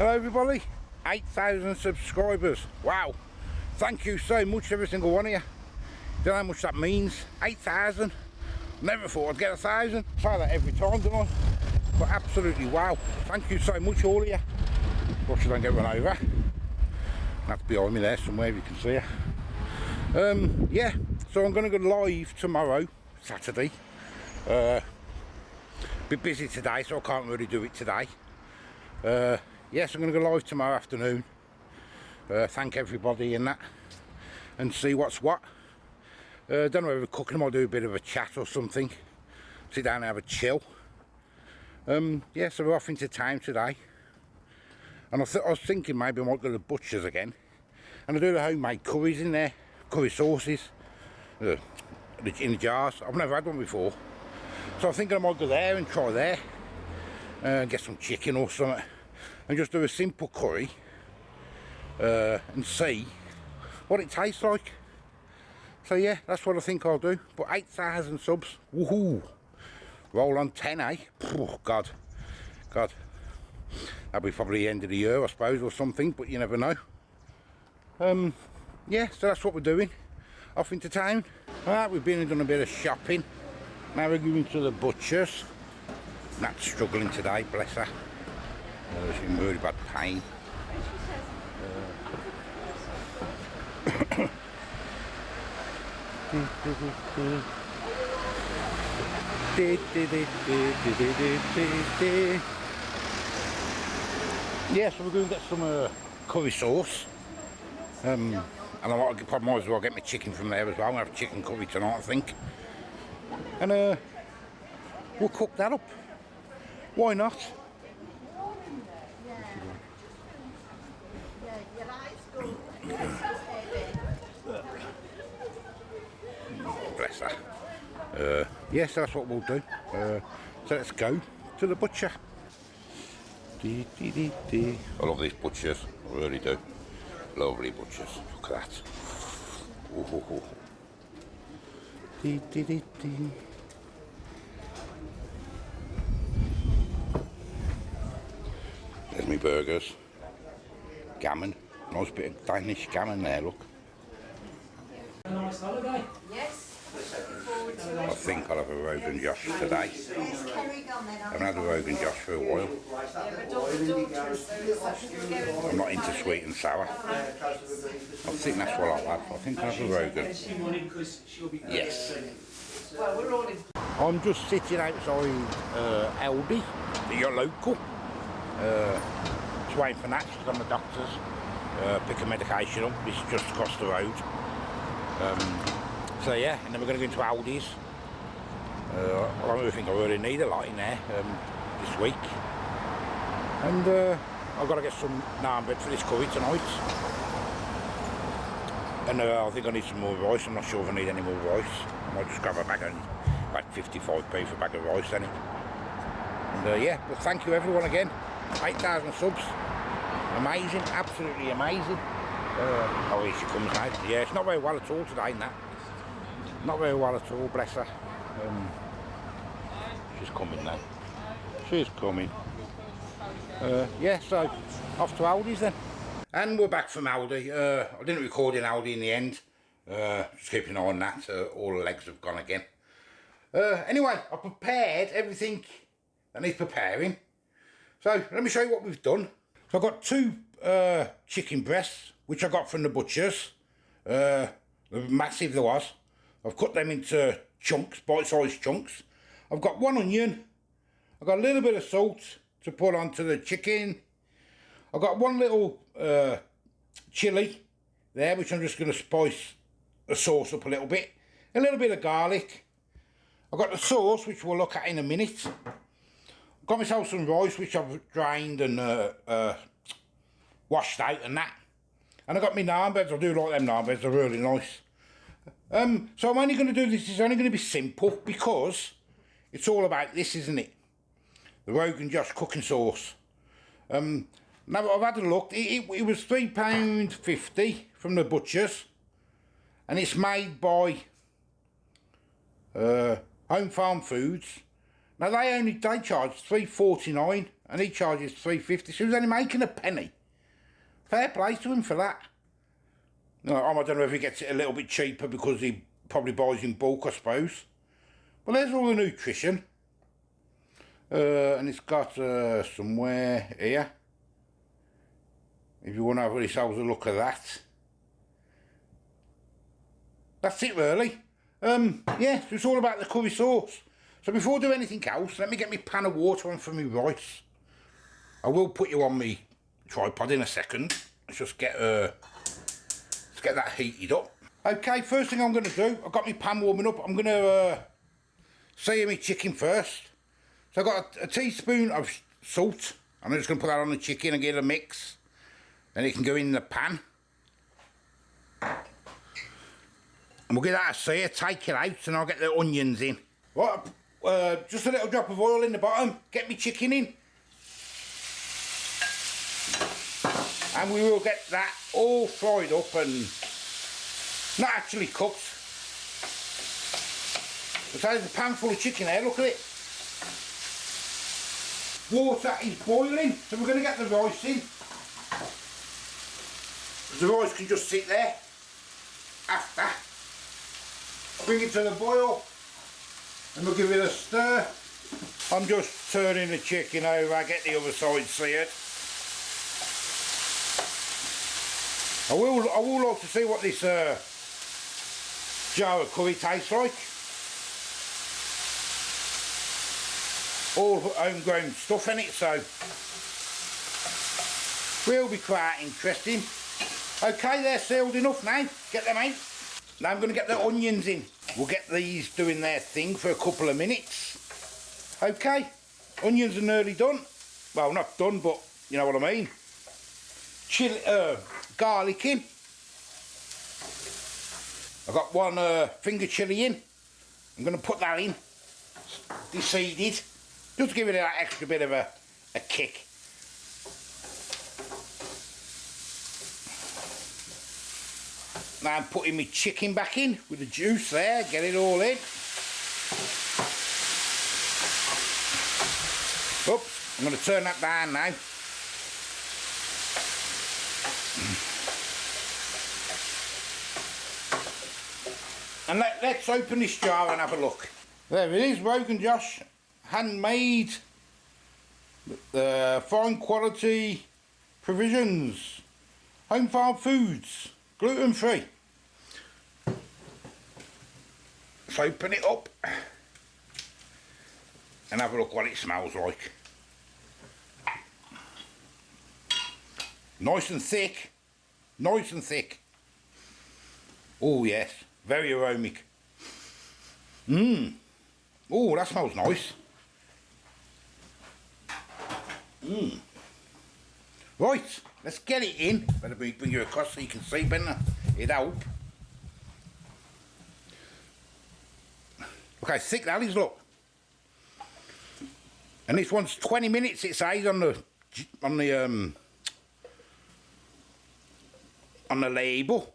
Hello everybody, 8,000 subscribers. Wow, thank you so much, every single one of you. Don't know how much that means. 8,000. Never thought I'd get 1,000. Say that every time, don't I? But absolutely wow. Thank you so much, all of you. Watch I don't get run over. That's behind me there somewhere, if you can see her. Yeah, so I'm going to go live tomorrow, Saturday. Bit busy today, so I can't really do it today. Yes, I'm going to go live tomorrow afternoon. Thank everybody in that, and see what's what. Don't know whether cooking, I might do a bit of a chat or something. Sit down and have a chill. Yeah, so we're off into town today. And I was thinking maybe I might go to the butcher's again. And I do the homemade curries in there. Curry sauces. In the jars. I've never had one before. So I'm thinking I might go there and try there. Get some chicken or something. And just do a simple curry. And see what it tastes like. So yeah, that's what I think I'll do. But 8,000 subs. Woohoo! Roll on 10, eh? Oh, God. That'll be probably the end of the year, I suppose, or something, but you never know. Yeah, so that's what we're doing. Off into town. Alright, we've been and done a bit of shopping. Now we're going to the butcher's. Nat's struggling today, bless her. She's in really bad pain. Yeah, so we're going to get some curry sauce. And I might as well get my chicken from there as well. I'm going to have chicken curry tonight, I think. And we'll cook that up. Why not? Bless her. Yes, that's what we'll do. So let's go to the butcher. I love these butchers, I really do. Lovely butchers. Look at that. Ooh. There's my burgers. Gammon. Nice bit of Danish gammon there, look. A nice holiday? Yes. I think I'll have a Rogan Josh today. I haven't had a Rogan Josh for a while. I'm not into sweet and sour. I think that's what I'll have. I think I'll have a Rogan. Yes. I'm just sitting outside Aldi, your local. Just waiting for Nat, she's on the doctor's. Pick a medication up, it's just across the road. So yeah, and then we're going to go into Aldi's. I don't really think I really need a lot in there this week. And I've got to get some naan bread for this curry tonight. And I think I need some more rice. I'm not sure if I need any more rice. I might just grab a bag of like 55p for a bag of rice then. And yeah, but thank you everyone again. 8,000 subs. Amazing, absolutely amazing. Oh, here she comes now. Yeah, it's not very well at all today, Nat. Not very well at all, bless her. She's coming now. She's coming. Yeah, so off to Aldi's then. And we're back from Aldi. I didn't record in Aldi in the end. Just keeping an eye on that. All the legs have gone again. Anyway, I prepared everything that needs preparing. So let me show you what we've done. So I've got two chicken breasts, which I got from the butcher's. They're massive, there was. I've cut them into chunks, bite-sized chunks. I've got one onion. I've got a little bit of salt to put onto the chicken. I've got one little chilli there, which I'm just going to spice the sauce up a little bit. A little bit of garlic. I've got the sauce, which we'll look at in a minute. I've got myself some rice, which I've drained and washed out and that. And I've got my naan breads. I do like them naan breads, they're really nice. So I'm only going to do this, it's only going to be simple because it's all about this, isn't it? The Rogan Josh cooking sauce. Now I've had a look, it was £3.50 from the butcher's, and it's made by Homefarm Foods. Now they charge $3.49 and he charges £3.50, so he's only making a penny. Fair play to him for that. No, I don't know if he gets it a little bit cheaper because he probably buys in bulk, I suppose. But there's all the nutrition. And it's got somewhere here. If you want to have yourselves a look at that. That's it really. Yeah, so it's all about the curry sauce. So before I do anything else, let me get my pan of water on for my rice. I will put you on my tripod in a second. Let's just get that heated up. Okay, first thing I'm going to do, I've got my pan warming up. I'm going to sear my chicken first. So I've got a teaspoon of salt. I'm just going to put that on the chicken and get a mix. Then it can go in the pan. And we'll get that a sear, take it out, and I'll get the onions in. Right, just a little drop of oil in the bottom. Get my chicken in. And we will get that all fried up and not actually cooked. But there's a pan full of chicken there, look at it. Water is boiling, so we're going to get the rice in. The rice can just sit there after. Bring it to the boil and we'll give it a stir. I'm just turning the chicken over, get the other side seared. I will like to see what this jar of curry tastes like. All homegrown stuff in it, so will be quite interesting. Okay, they're sealed enough now. Get them out. Now I'm going to get the onions in. We'll get these doing their thing for a couple of minutes. Okay, onions are nearly done. Well, not done, but you know what I mean. Garlic in. I've got one finger chilli in. I'm going to put that in. Deseeded. Just to give it that extra bit of a kick. Now I'm putting my chicken back in with the juice there, get it all in. Oops, I'm going to turn that down now. And let's open this jar and have a look. There it is, Rogan Josh, handmade, fine quality provisions, Homefarm foods. Gluten free. Let's open it up and have a look what it smells like. Nice and thick. Nice and thick. Oh yes, very aromatic. Oh, that smells nice. Right, let's get it in. Better bring you across so you can see better. It'd help. Look how thick that is, look. And this one's 20 minutes it says on the label.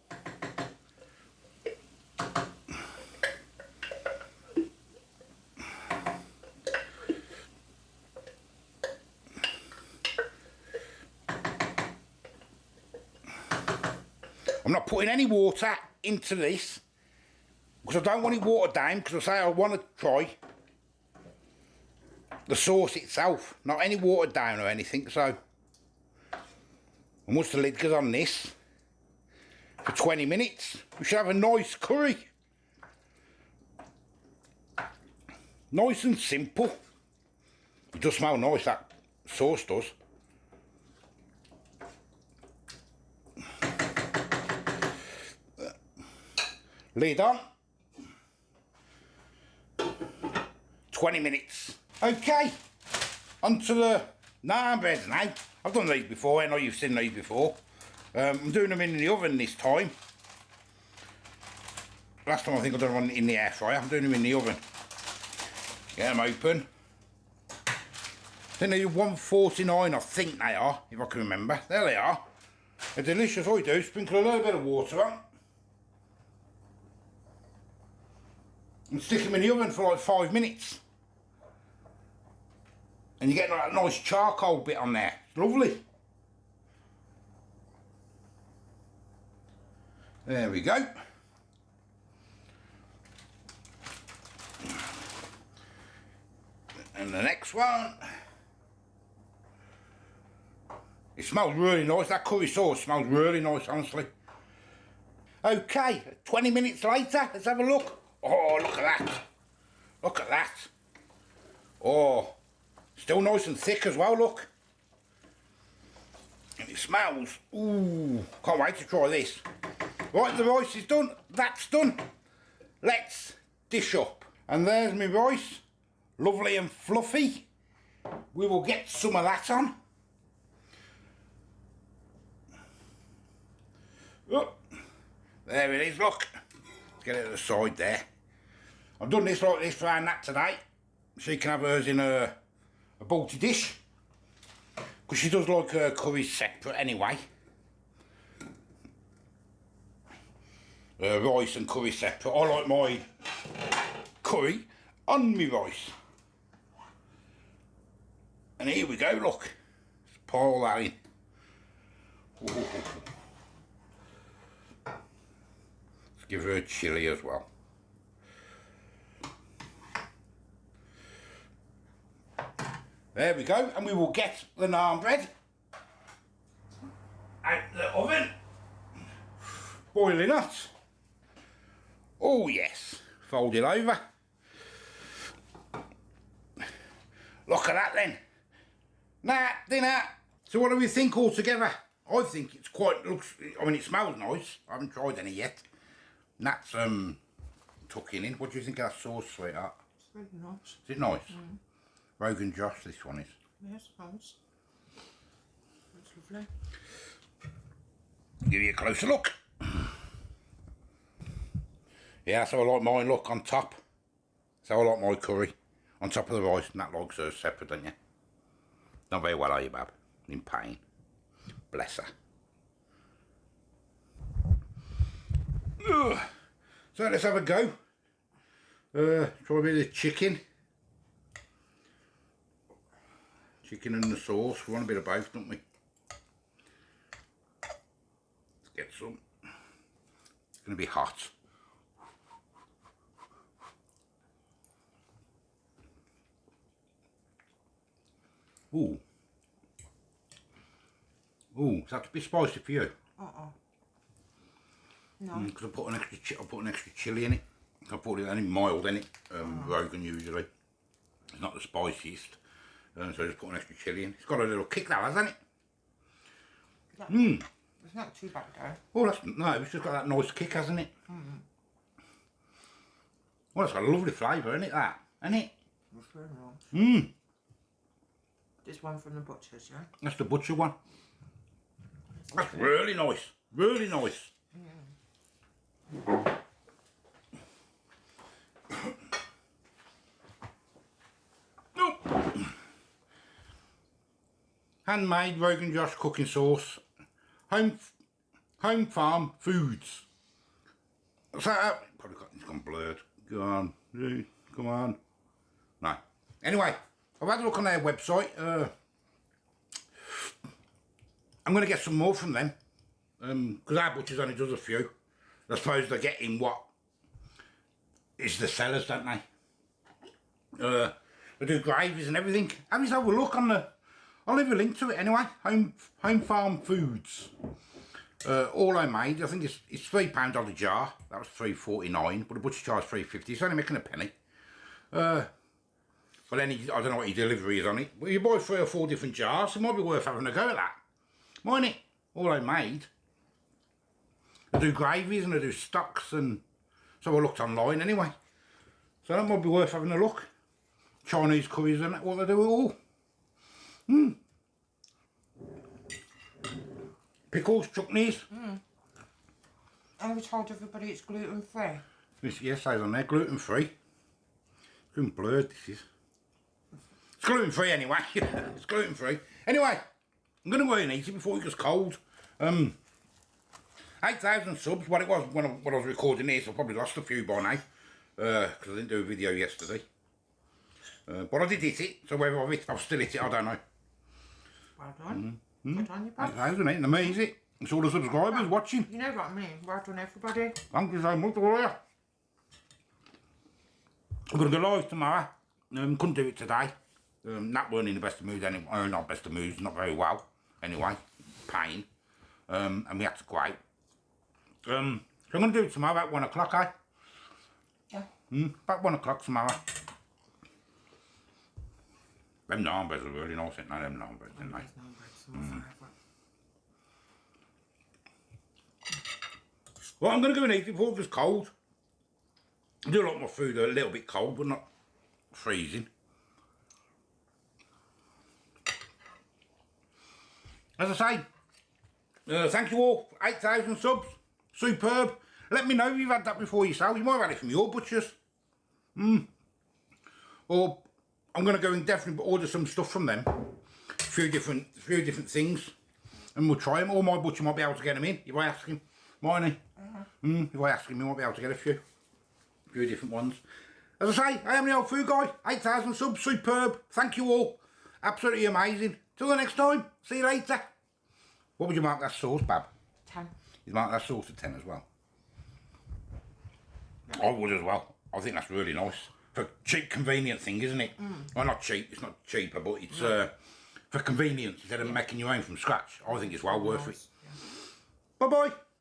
I'm not putting any water into this because I don't want it watered down, because I say I want to try the sauce itself, not any watered down or anything. So and once the lid goes on this for 20 minutes, we should have a nice curry. Nice and simple. It does smell nice, that sauce does. Lid on. 20 minutes. Okay, onto the naan breads now. I've done these before, I know you've seen these before. I'm doing them in the oven this time. Last time I think I done one in the air fryer. I'm doing them in the oven. Get them open. I think they're 149, I think they are, if I can remember. There they are. They're delicious. All you do, sprinkle a little bit of water on. And stick them in the oven for like 5 minutes. And you get that nice charcoal bit on there. It's lovely. There we go. And the next one. It smells really nice. That curry sauce smells really nice, honestly. Okay, 20 minutes later, let's have a look. Oh, look at that. Look at that. Oh, still nice and thick as well, look. And it smells. Ooh, can't wait to try this. Right, the rice is done. That's done. Let's dish up. And there's my rice. Lovely and fluffy. We will get some of that on. Oh, there it is, look. Let's get it at the side there. I've done this like this for our Nat today. She can have hers in a balti dish. Because she does like her curries separate anyway. Rice and curry separate. I like my curry on my rice. And here we go, look. Let's pour that in. Ooh. Let's give her a chilli as well. There we go, and we will get the naan bread out the oven. Boiling hot. Oh yes, fold it over. Look at that then. Now, dinner. So what do we think altogether? I think it's quite, I mean it smells nice. I haven't tried any yet. Nat's tucking in. What do you think of that sauce, sweetheart? It's really nice. Is it nice? Mm. Rogan Josh, this one is. Yes, nice. That's lovely. Give you a closer look. Yeah, that's how I like mine, look, on top. That's how I like my curry. On top of the rice, and that likes hers separate, don't you? Not very well, are you, Bab? In pain. Bless her. Ugh. So let's have a go. Try a bit of chicken. Chicken and the sauce. We want a bit of both, don't we? Let's get some. It's going to be hot. Ooh. Ooh, is that a bit spicy for you? No. Because I put an extra chilli in it. I put it only mild in it. Rogan usually. It's not the spiciest. So I just put an extra chilli in. It's got a little kick now, hasn't it? It's not too bad though. Oh, no, it's just got that nice kick, hasn't it? Well, it's got a lovely flavour, isn't it, that? Isn't it? It's very nice. This one from the butcher's, yeah? That's the butcher one. That's really nice. Really nice. Handmade Rogan Josh cooking sauce. Homefarm Foods. What's that? Probably got, it's gone blurred. Go on. Come on. No. Anyway, I've had a look on their website. I'm going to get some more from them. Because our butchers only does a few. I suppose they're getting what is the sellers, don't they? They do gravies and everything. Have you have a look on the... I'll leave a link to it anyway. Homefarm Foods. All homemade. I think it's £3 on the jar. That was $3.49, but the butcher charge $3.50. It's only making a penny. But then I don't know what your delivery is on it. But you buy 3 or 4 different jars, it might be worth having a go at that. Mightn't it? All homemade. They do gravies and they do stocks, and so I looked online anyway. So that might be worth having a look. Chinese curries and what they do it all. Pickles, chutneys. And we told everybody it's gluten free. Yes, says on there, gluten free. It's been blurred, this is. It's gluten free anyway. It's gluten free. Anyway, I'm going to go and eat it before it gets cold. 8,000 subs, what it was when I was recording this. I probably lost a few by now. Because I didn't do a video yesterday. But I did hit it, so whether I've still hit it, I don't know. Well done. Well done, you bub. 8,000, ain't amazing. It's all the subscribers watching. You know what I mean. Well done, everybody. Thank you so much, all of you. I'm going to go live tomorrow. Couldn't do it today. Not weren't in the best of mood anyway. Not best of moods, not very well. Anyway, pain. And we had to go out. So I'm going to do it tomorrow about 1 o'clock, eh? Yeah. About 1 o'clock tomorrow. Them naan breads are really nice, ain't they? Them naan breads, ain't they? There's no bread, so forever. Well, I'm going to go and eat it before it gets cold. I do like my food a little bit cold, but not freezing. As I say, thank you all for 8,000 subs. Superb. Let me know if you've had that before yourself. You might have had it from your butchers. Or I'm going to go and definitely order some stuff from them. A few different things. And we'll try them. Or my butcher might be able to get them in, if I ask him. Mightn't he? If I ask him, he might be able to get a few different ones. As I say, I am the old food guy. 8,000 subs, superb. Thank you all. Absolutely amazing. Till the next time. See you later. What would you mark that sauce, Bab? 10. You'd mark that sauce at 10 as well. I would as well. I think that's really nice. For a cheap, convenient thing, isn't it? Well, not cheap. It's not cheaper, but it's for convenience instead of making your own from scratch. I think it's well worth it. Yeah. Bye-bye.